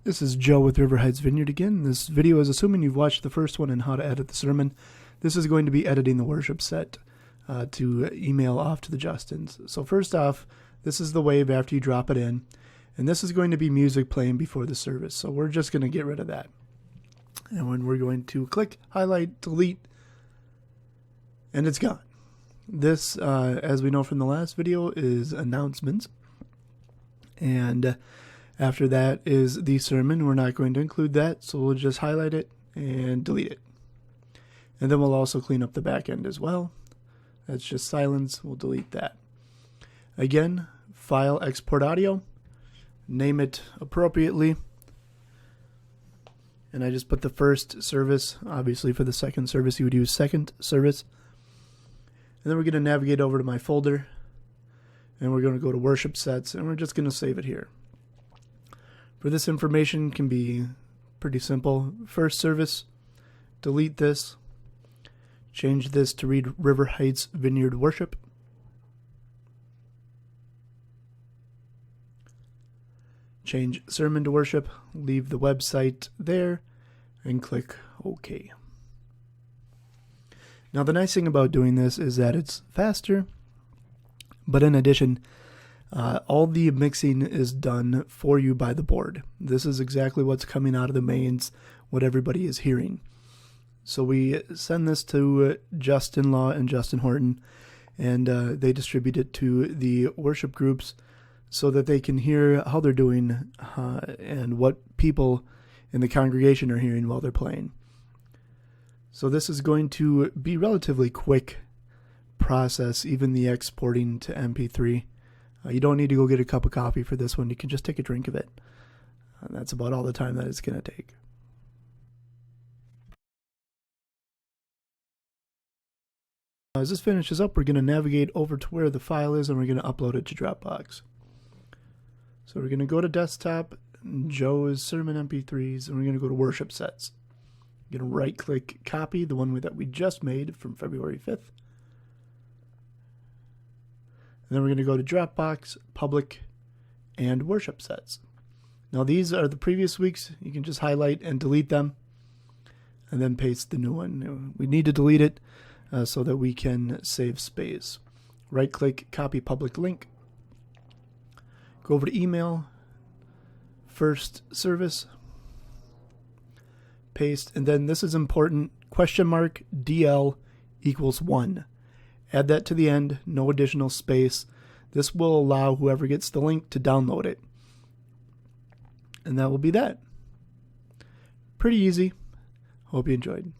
This is Joe with River Heights Vineyard again. This video is assuming you've watched the first one on how to edit the sermon. This is going to be editing the worship set to email off to the Justins. So first off, this is the wave after you drop it in. And this is going to be music playing before the service. So we're just going to get rid of that. And when we're going to click, highlight, delete, and it's gone. This, as we know from the last video, is announcements. And after that is the sermon. We're not going to include that, so we'll just highlight it and delete it. And then we'll also clean up the back end as well. That's just silence. We'll delete that. Again, file export audio. Name it appropriately. And I just put the first service. Obviously for the second service you would use second service. And then we're going to navigate over to my folder. And we're going to go to worship sets, and we're just going to save it here. For this information can be pretty simple. First service, delete this. Change this to read River Heights Vineyard Worship. Change sermon to worship, leave the website there, and click OK. Now the nice thing about doing this is that it's faster, but in addition, all the mixing is done for you by the board. This is exactly what's coming out of the mains, what everybody is hearing. So we send this to Justin Law and Justin Horton, and they distribute it to the worship groups so that they can hear how they're doing and what people in the congregation are hearing while they're playing. So this is going to be relatively quick process, even the exporting to MP3. You don't need to go get a cup of coffee for this one. You can just take a drink of it. And that's about all the time that it's going to take. As this finishes up, we're going to navigate over to where the file is, and we're going to upload it to Dropbox. So we're going to go to desktop, Joe's sermon MP3s, and we're going to go to worship sets. We're going to right click copy, the one that we just made from February 5th. And then we're going to go to Dropbox, Public, and Worship Sets. Now these are the previous weeks. You can just highlight and delete them, and then paste the new one. We need to delete it so that we can save space. Right-click, copy public link. Go over to email, first service, paste, and then this is important, $DL equals 1. Add that to the end, no additional space. This will allow whoever gets the link to download it. And that will be that. Pretty easy. Hope you enjoyed.